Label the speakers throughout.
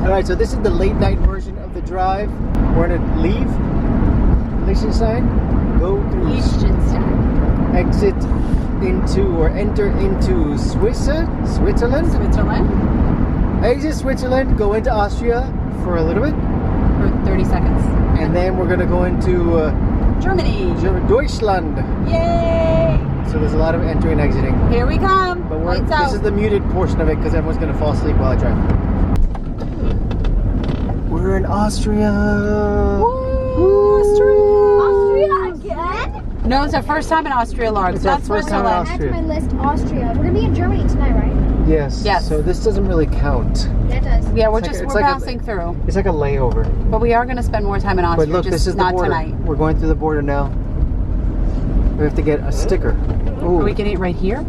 Speaker 1: Alright, so this is the late night version of the drive. We're gonna leave Liechtenstein, go through
Speaker 2: Liechtenstein.
Speaker 1: exit into or enter into Switzerland. Exit Switzerland, go into Austria for a little bit.
Speaker 2: For 30 seconds.
Speaker 1: And then we're gonna go into
Speaker 2: Germany.
Speaker 1: Deutschland.
Speaker 2: Yay!
Speaker 1: So there's a lot of entering and exiting.
Speaker 2: Here we come.
Speaker 1: But
Speaker 2: Lights
Speaker 1: this
Speaker 2: out.
Speaker 1: is the muted portion of it because everyone's gonna fall asleep while I drive. We're in Austria.
Speaker 2: Woo!
Speaker 3: Austria again?
Speaker 2: No, it's our first time in Austria, Largo.
Speaker 1: It's our first time in
Speaker 3: Add to
Speaker 1: Austria.
Speaker 3: my list, Austria. We're gonna be in Germany tonight, right?
Speaker 1: Yes.
Speaker 2: Yes.
Speaker 1: So this doesn't really count.
Speaker 3: That does.
Speaker 2: Yeah, we're
Speaker 1: It's
Speaker 2: we're
Speaker 1: like
Speaker 2: passing through.
Speaker 1: It's like a layover.
Speaker 2: But we are going to spend more time in Austria,
Speaker 1: But look,
Speaker 2: just
Speaker 1: this is the
Speaker 2: not
Speaker 1: border.
Speaker 2: tonight.
Speaker 1: We're going through the border now. We have to get a sticker. Ooh.
Speaker 2: We can eat right here?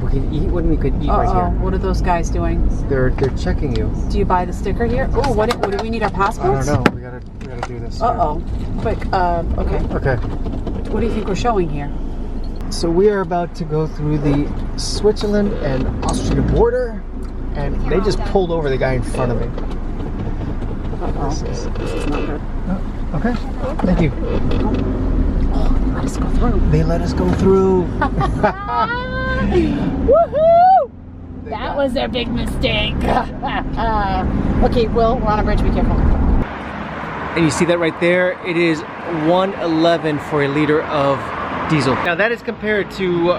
Speaker 1: We can eat when we could eat right here.
Speaker 2: What are those guys doing?
Speaker 1: They're checking you.
Speaker 2: Do you buy the sticker here? Oh, what do we need our
Speaker 1: I
Speaker 2: passports?
Speaker 1: don't know. We gotta do this.
Speaker 2: Quick. Okay.
Speaker 1: Okay.
Speaker 2: What do you think we're showing here?
Speaker 1: So we are about to go through the Switzerland and Austria border, and they just pulled over the guy in front of me.
Speaker 2: This is not good.
Speaker 1: Oh, okay. Thank you.
Speaker 2: Oh, let us go through.
Speaker 1: They let us go through.
Speaker 2: Woohoo! That was their big mistake. Okay, Will, we're on a bridge. Be careful.
Speaker 1: And you see that right there? It is 111 for a liter of diesel. Now that is compared to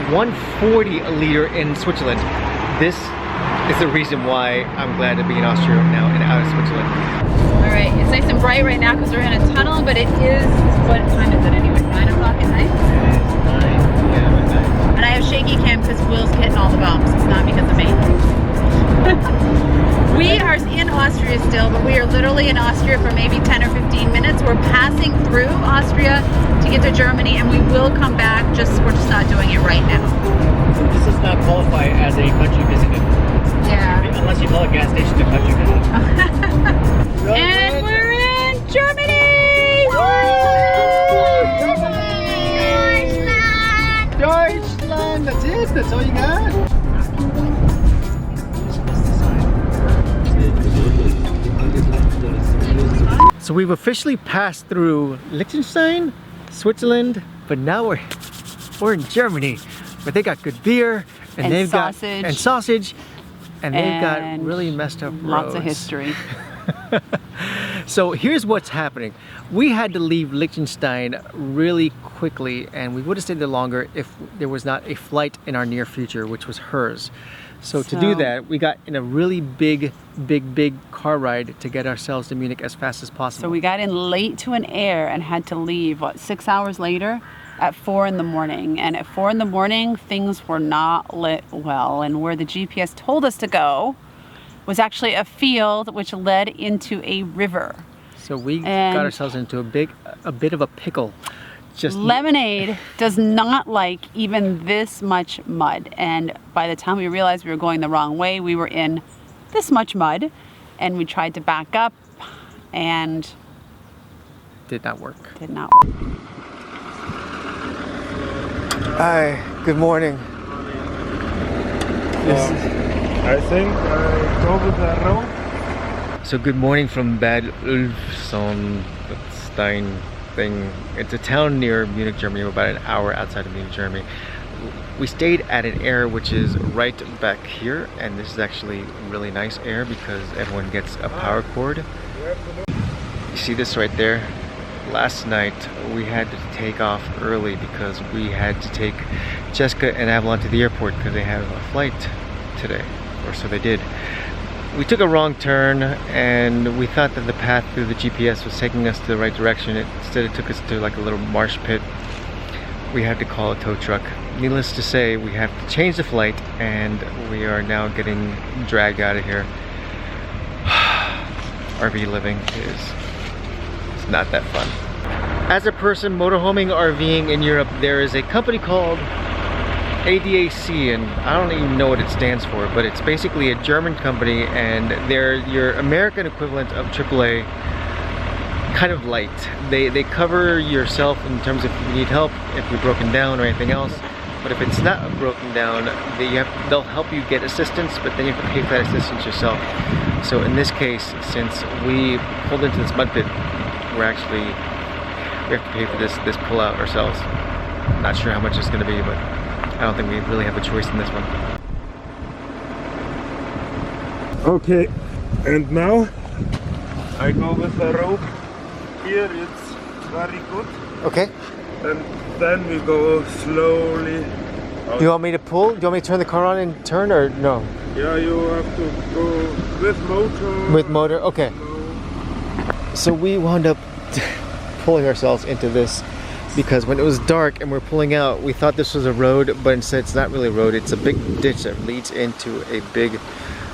Speaker 1: 140 a liter in Switzerland. This is the reason why I'm glad to be in Austria now and out of Switzerland.
Speaker 2: All right, it's nice and bright right now because we're in a tunnel, but it is, what time is it anyway? 9 o'clock at night? And I have shaky cam because Will's hitting all the bumps. It's not because of me. We are in Austria still, but we are literally in Austria for maybe 10 or 15 minutes. We're passing through Austria to get to Germany, and we will come back. We're just not doing it right now.
Speaker 1: So this does not qualify as a country visited.
Speaker 2: Yeah.
Speaker 1: Unless you call a gas station a country visit.
Speaker 2: And we're in Germany!
Speaker 1: Deutschland! That's it? That's all you got? So we've officially passed through Liechtenstein, Switzerland, but now we're in Germany, where they got good beer and they've
Speaker 2: sausage.
Speaker 1: got sausage, and they've got
Speaker 2: And
Speaker 1: really messed up roads.
Speaker 2: lots of history.
Speaker 1: So here's what's happening. We had to leave Liechtenstein really quickly, and we would have stayed there longer if there was not a flight in our near future, which was hers. So to do that, we got in a really big car ride to get ourselves to Munich as fast as possible.
Speaker 2: So we got in late to an air and had to leave, 6 hours later at 4 in the morning. And at 4 in the morning, things were not lit well. And where the GPS told us to go was actually a field which led into a river.
Speaker 1: So we got ourselves into a bit of a pickle.
Speaker 2: Lemonade does not like even this much mud, and by the time we realized we were going the wrong way, we were in this much mud, and we tried to back up and
Speaker 1: did not work. Hi, good morning.
Speaker 4: I think I go with the road.
Speaker 1: So good morning from Bad Ulfsonstein thing. It's a town near Munich, Germany. We're about an hour outside of Munich, Germany. We stayed at an air which is right back here, and this is actually really nice air because everyone gets a power cord. You see this right there? Last night we had to take off early because we had to take Jessica and Avalon to the airport because they have a flight today, or so they did. We took a wrong turn and we thought that the path through the GPS was taking us to the right direction. Instead it took us to like a little marsh pit. We had to call a tow truck. Needless to say, we have to change the flight and we are now getting dragged out of here. RV living is not that fun. As a person motorhoming, RVing in Europe, there is a company called ADAC, and I don't even know what it stands for, but it's basically a German company, and they're your American equivalent of AAA, kind of light. They cover yourself in terms of if you need help, if you're broken down or anything else. But if it's not broken down, they'll help you get assistance, but then you have to pay for that assistance yourself. So in this case, since we pulled into this mud pit, we have to pay for this pull-out ourselves. Not sure how much it's going to be, but I don't think we really have a choice in this one.
Speaker 4: Okay, and now I go with the rope. Here it's very good.
Speaker 1: Okay.
Speaker 4: And then we go slowly.
Speaker 1: Do you want me to pull? Do you want me to turn the car on and turn, or no?
Speaker 4: Yeah, you have to go with motor.
Speaker 1: With motor, okay. So we wound up pulling ourselves into this because when it was dark and we're pulling out, we thought this was a road, but instead it's not really a road. It's a big ditch that leads into a big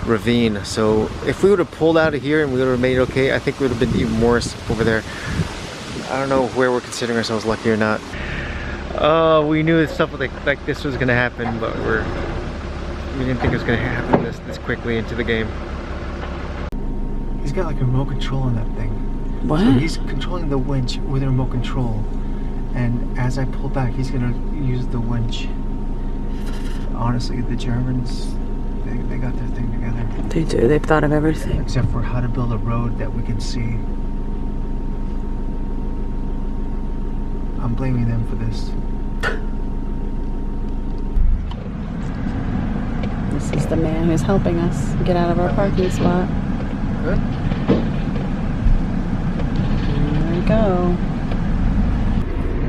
Speaker 1: ravine. So if we would have pulled out of here and we would have made it okay, I think it would have been even worse over there. I don't know where we're considering ourselves lucky or not. We knew stuff like this was gonna happen, but we didn't think it was gonna happen this quickly into the game. He's got like a remote control on that thing.
Speaker 2: What?
Speaker 1: So he's controlling the winch with a remote control, and as I pull back, he's gonna use the winch. Honestly, the Germans, they got their thing together.
Speaker 2: They do. They've thought of everything.
Speaker 1: Except for how to build a road that we can see. I'm blaming them for this.
Speaker 2: This is the man who's helping us get out of our parking spot.
Speaker 1: Good.
Speaker 2: There we go.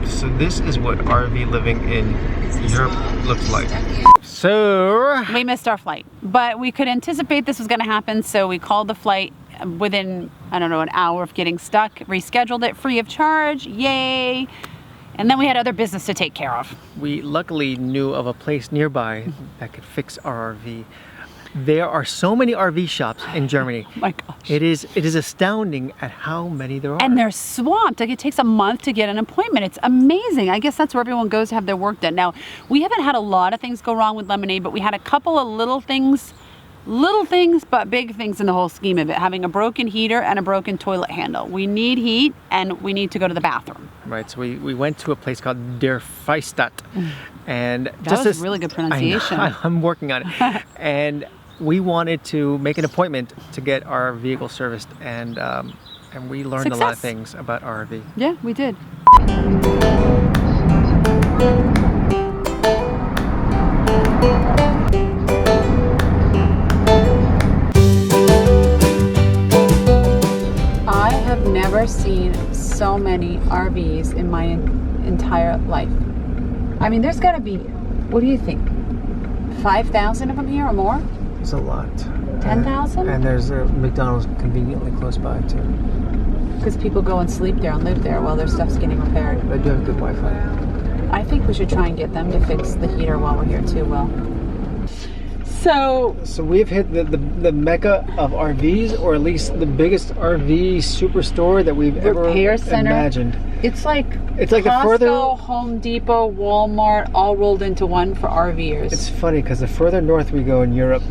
Speaker 1: So this is what RV living in Europe looks like. So
Speaker 2: We missed our flight, but we could anticipate this was going to happen, so we called the flight within, I don't know, an hour of getting stuck, rescheduled it free of charge, yay! And then we had other business to take care of.
Speaker 1: we luckily knew of a place nearby that could fix our RV. There are so many RV shops in Germany.
Speaker 2: Oh my gosh.
Speaker 1: It is astounding at how many there are.
Speaker 2: And they're swamped. Like, it takes a month to get an appointment. It's amazing. I guess that's where everyone goes to have their work done. Now, we haven't had a lot of things go wrong with Lemonade, but we had a couple of little things, but big things in the whole scheme of it. Having a broken heater and a broken toilet handle. We need heat and we need to go to the bathroom.
Speaker 1: Right, so we went to a place called Der Freistadt, and
Speaker 2: That was really good pronunciation.
Speaker 1: I know, I'm working on it. And we wanted to make an appointment to get our vehicle serviced, and we learned a lot of
Speaker 2: Success.
Speaker 1: things about RV.
Speaker 2: Yeah, we did. I have never seen so many RVs in my entire life. I mean, there's got to be, what do you think, 5,000 of them here or more?
Speaker 1: It's a lot.
Speaker 2: 10,000?
Speaker 1: And there's a McDonald's conveniently close by too.
Speaker 2: Because people go and sleep there and live there while their stuff's getting repaired.
Speaker 1: They do have good Wi-Fi.
Speaker 2: I think we should try and get them to fix the heater while we're here too, Will. So
Speaker 1: we've hit the mecca of RVs, or at least the biggest RV superstore that we've
Speaker 2: Repair
Speaker 1: ever
Speaker 2: center.
Speaker 1: imagined.
Speaker 2: it's like
Speaker 1: It's like
Speaker 2: Costco,
Speaker 1: the further...
Speaker 2: Home Depot, Walmart, all rolled into one for RVers.
Speaker 1: It's funny because the further north we go in Europe,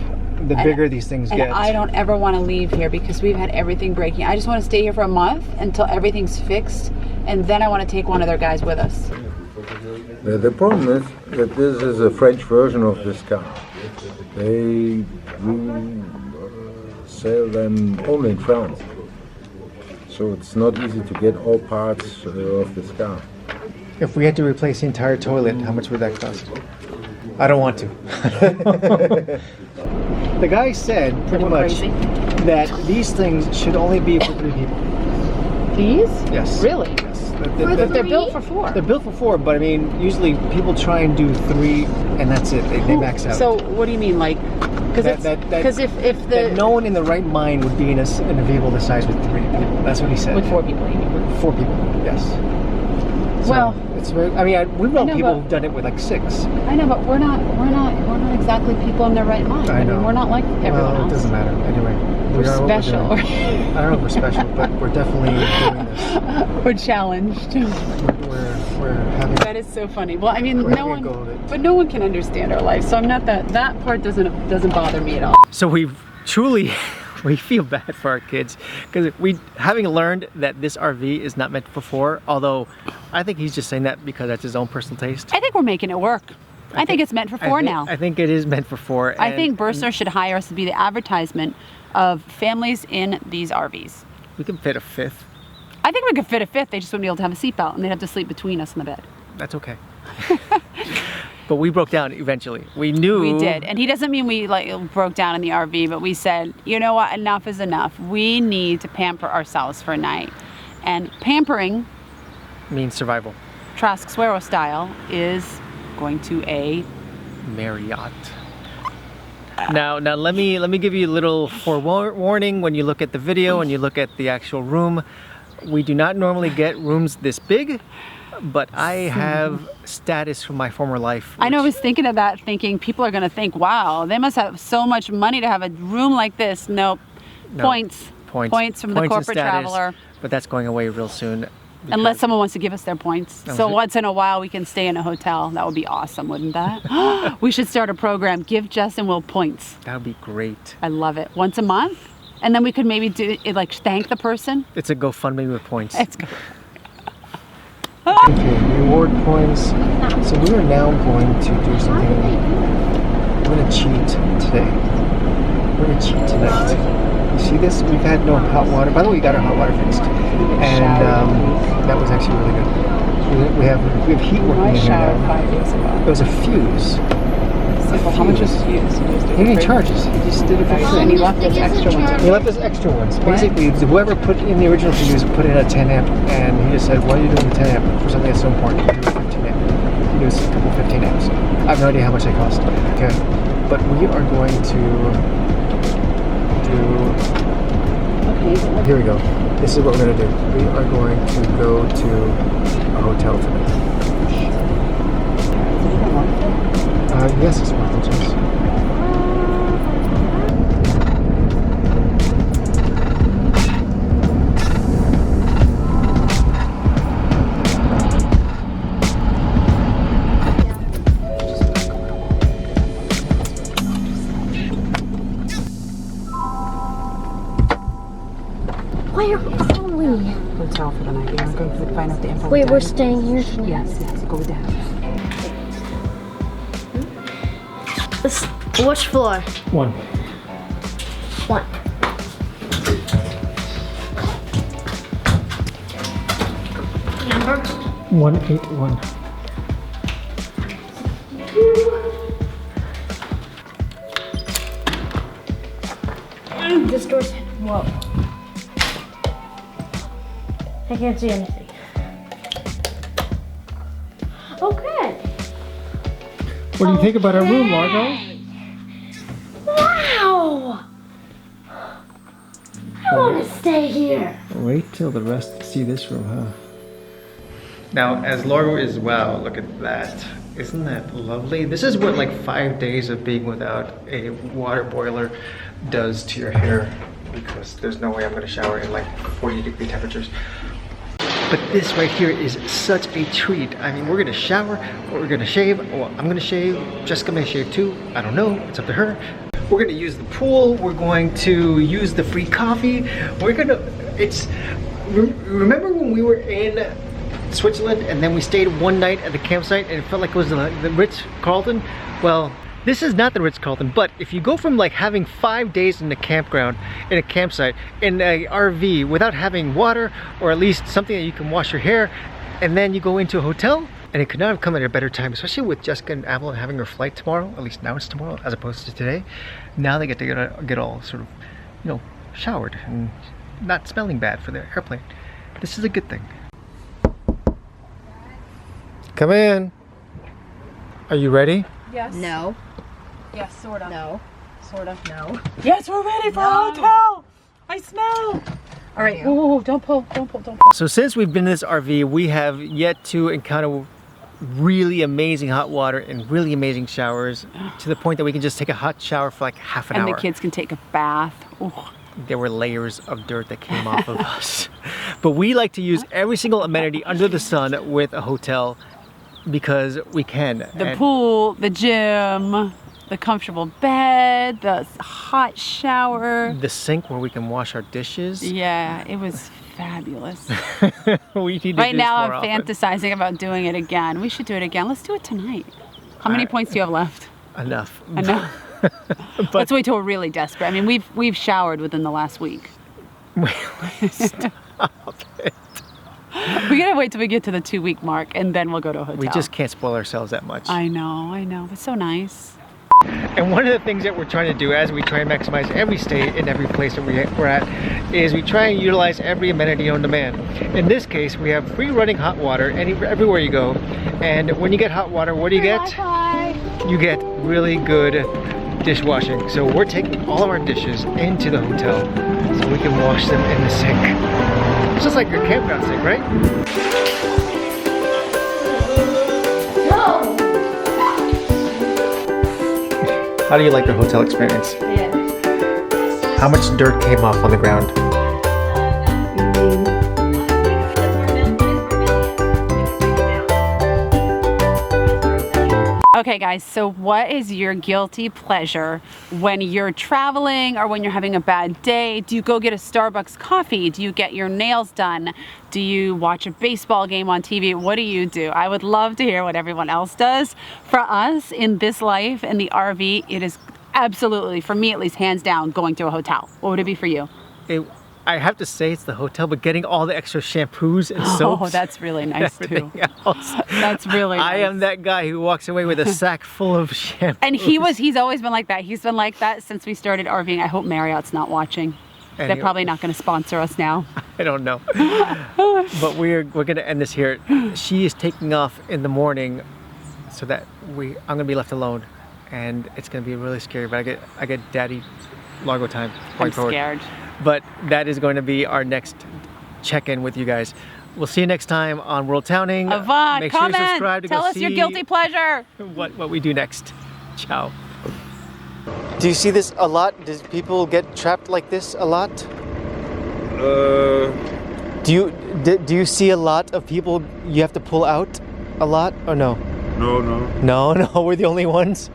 Speaker 1: the bigger these things
Speaker 2: and
Speaker 1: get.
Speaker 2: I don't ever want to leave here because we've had everything breaking. I just want to stay here for a month until everything's fixed, and then I want to take one of their guys with us.
Speaker 5: The problem is that this is a French version of this car. They do sell them only in France. So it's not easy to get all parts of this car.
Speaker 1: If we had to replace the entire toilet, how much would that cost? I don't want to. The guy said pretty much
Speaker 2: Crazy.
Speaker 1: that these things should only be for 3 people.
Speaker 2: These?
Speaker 1: Yes.
Speaker 2: Really?
Speaker 1: Yes.
Speaker 2: But they're built for 4.
Speaker 1: They're built for 4, but I mean, usually people try and do 3, and that's it. They max out.
Speaker 2: So what do you mean, like? Because if
Speaker 1: that no one in the right mind would be in a vehicle this size with 3 people. That's what he said.
Speaker 2: with 4 people, you mean?
Speaker 1: With 4 people, yes. So
Speaker 2: Well,
Speaker 1: it's very. I mean, we've known
Speaker 2: know,
Speaker 1: people
Speaker 2: but-
Speaker 1: who've done it with like 6.
Speaker 2: I know, but we're not exactly people in their right mind.
Speaker 1: I know.
Speaker 2: mean, we're not like everyone
Speaker 1: Well,
Speaker 2: else.
Speaker 1: it doesn't matter. Anyway,
Speaker 2: We're
Speaker 1: we are what we're
Speaker 2: special.
Speaker 1: doing. I don't know if we're special, but we're definitely doing this.
Speaker 2: We're challenged.
Speaker 1: We're having.
Speaker 2: That is so funny. Well, I mean,
Speaker 1: We're
Speaker 2: no
Speaker 1: having a
Speaker 2: one,
Speaker 1: go of it.
Speaker 2: but no one can understand our life, so I'm not that part doesn't bother me at all.
Speaker 1: So we feel bad for our kids because having learned that this RV is not meant for 4, although I think he's just saying that because that's his own personal taste.
Speaker 2: I think we're making it work. I think it's meant for four now.
Speaker 1: I think it is meant for four.
Speaker 2: I think Bursar should hire us to be the advertisement of families in these RVs.
Speaker 1: We can fit a fifth.
Speaker 2: I think we could fit a fifth. They just wouldn't be able to have a seatbelt, and they'd have to sleep between us in the bed.
Speaker 1: That's okay. But we broke down eventually. We knew
Speaker 2: we did, and he doesn't mean we like broke down in the RV, but we said, you know what, enough is enough. We need to pamper ourselves for a night, and pampering
Speaker 1: means survival.
Speaker 2: Trascasuero style is going to a
Speaker 1: Marriott. Now let me give you a little forewarning. When you look at the video and you look at the actual room, we do not normally get rooms this big. But I have status from my former life.
Speaker 2: I know, I was thinking of that, thinking people are going to think, wow, they must have so much money to have a room like this. Nope. No. Points from the corporate traveler.
Speaker 1: But that's going away real soon.
Speaker 2: Unless someone wants to give us their points. So once in a while we can stay in a hotel. That would be awesome, wouldn't that? We should start a program. Give Justin Will points.
Speaker 1: That would be great.
Speaker 2: I love it. Once a month? And then we could maybe do it, like thank the person.
Speaker 1: It's a GoFundMe with points.
Speaker 2: It's good.
Speaker 1: Okay, reward points. So we are now going to do something. We're going to cheat today. We're going to cheat tonight. You see this? We've had no hot water. By the way, we got our hot water fixed. And that was actually really good. We have heat working in here now.
Speaker 2: 5 days ago.
Speaker 1: It was a fuse.
Speaker 2: How much was the fuse?
Speaker 1: He didn't charge us. He just did it for free.
Speaker 2: And he left us extra ones.
Speaker 1: He left us extra ones. Basically, whoever put in the original fuse put in a 10 amp, and he just said, "Why are you doing the 10 amp for something that's so important? Do a 15 amp." He does a couple 15 amps. I have no idea how much they cost. Okay, but we are going to do. Here we go. This is what we're going to do. We are going to go to a hotel tonight. Yes, it's worth it, yes.
Speaker 3: Where are we?
Speaker 2: Hotel for the night. We are going to find out the info.
Speaker 3: Wait, we're staying here?
Speaker 2: Yes, go with that.
Speaker 3: Which floor?
Speaker 1: 1.
Speaker 3: 1. Number?
Speaker 1: 181.
Speaker 3: This door's... Whoa. I can't see anything. Okay.
Speaker 1: What do you think about our room, Largo?
Speaker 3: Wow! I want to stay here.
Speaker 1: Wait till the rest see this room, huh? Now, as Largo is, wow, look at that. Isn't that lovely? This is what like 5 days of being without a water boiler does to your hair, because there's no way I'm gonna shower in like 40-degree temperatures. But this right here is such a treat. I mean, we're gonna shower, we're gonna shave. Well, I'm gonna shave, Jessica may shave too. I don't know, it's up to her. We're gonna use the pool, we're going to use the free coffee. Remember when we were in Switzerland and then we stayed one night at the campsite and it felt like it was the Ritz-Carlton? Well, this is not the Ritz-Carlton, but if you go from like having 5 days in a campground, in a campsite, in a RV without having water or at least something that you can wash your hair, and then you go into a hotel, and it could not have come at a better time, especially with Jessica and Avalon having her flight tomorrow. At least now it's tomorrow as opposed to today. Now they get to get all sort of, you know, showered and not smelling bad for the airplane. This is a good thing. Come in. Are you ready?
Speaker 2: Yes.
Speaker 3: No.
Speaker 2: Yes, sort of.
Speaker 3: No.
Speaker 2: Sort of.
Speaker 3: No.
Speaker 2: Yes, we're ready for a hotel. I smell. All right. Oh, don't pull. Don't pull. Don't pull.
Speaker 1: So since we've been in this RV, we have yet to encounter really amazing hot water and really amazing showers to the point that we can just take a hot shower for like half an hour.
Speaker 2: And the kids can take a bath. Ooh.
Speaker 1: There were layers of dirt that came off of us. But we like to use every single amenity under the sun with a hotel because we can.
Speaker 2: The pool, the gym, the comfortable bed, the hot shower.
Speaker 1: The sink where we can wash our dishes.
Speaker 2: Yeah, it was fabulous.
Speaker 1: We need to
Speaker 2: Right
Speaker 1: do
Speaker 2: now
Speaker 1: this more
Speaker 2: I'm
Speaker 1: often.
Speaker 2: fantasizing about doing it again. We should do it again. Let's do it tonight. How many points do you have left?
Speaker 1: Enough.
Speaker 2: Enough.
Speaker 1: But
Speaker 2: Let's wait till we're really desperate. I mean, we've showered within the last week.
Speaker 1: stop it.
Speaker 2: We gotta wait till we get to the 2-week mark, and then we'll go to a hotel.
Speaker 1: We just can't spoil ourselves that much.
Speaker 2: I know. It's so nice.
Speaker 1: And one of the things that we're trying to do as we try and maximize every stay in every place that we're at is we try and utilize every amenity on demand. In this case, we have free running hot water everywhere you go. And when you get hot water, what do you get? You get really good dishwashing. So we're taking all of our dishes into the hotel so we can wash them in the sink. It's just like your campground sink, right?
Speaker 3: No!
Speaker 1: How do you like the hotel experience?
Speaker 3: Yeah.
Speaker 1: How much dirt came off on the ground?
Speaker 2: Okay guys, so what is your guilty pleasure when you're traveling or when you're having a bad day? Do you go get a Starbucks coffee? Do you get your nails done? Do you watch a baseball game on TV? What do you do? I would love to hear what everyone else does. For us in this life, in the RV, it is absolutely, for me at least, hands down, going to a hotel. What would it be for you?
Speaker 1: I have to say it's the hotel, but getting all the extra shampoos and soaps.
Speaker 2: Oh, that's really nice too.
Speaker 1: Else.
Speaker 2: That's really nice.
Speaker 1: I am that guy who walks away with a sack full of shampoo.
Speaker 2: And he's always been like that. He's been like that since we started RVing. I hope Marriott's not watching. They're probably not going to sponsor us now.
Speaker 1: I don't know. But we're going to end this here. She is taking off in the morning so that I'm going to be left alone. And it's going to be really scary, but I get daddy Largo time going forward.
Speaker 2: Scared.
Speaker 1: But that is going to be our next check-in with you guys. We'll see you next time on WorldTowning.
Speaker 2: Avon,
Speaker 1: make
Speaker 2: comment,
Speaker 1: sure you subscribe to
Speaker 2: tell
Speaker 1: go
Speaker 2: us your
Speaker 1: see
Speaker 2: guilty pleasure.
Speaker 1: what we do next. Ciao. Do you see this a lot? Does people get trapped like this a lot? Do you see a lot of people you have to pull out a lot or no?
Speaker 4: No.
Speaker 1: No, we're the only ones.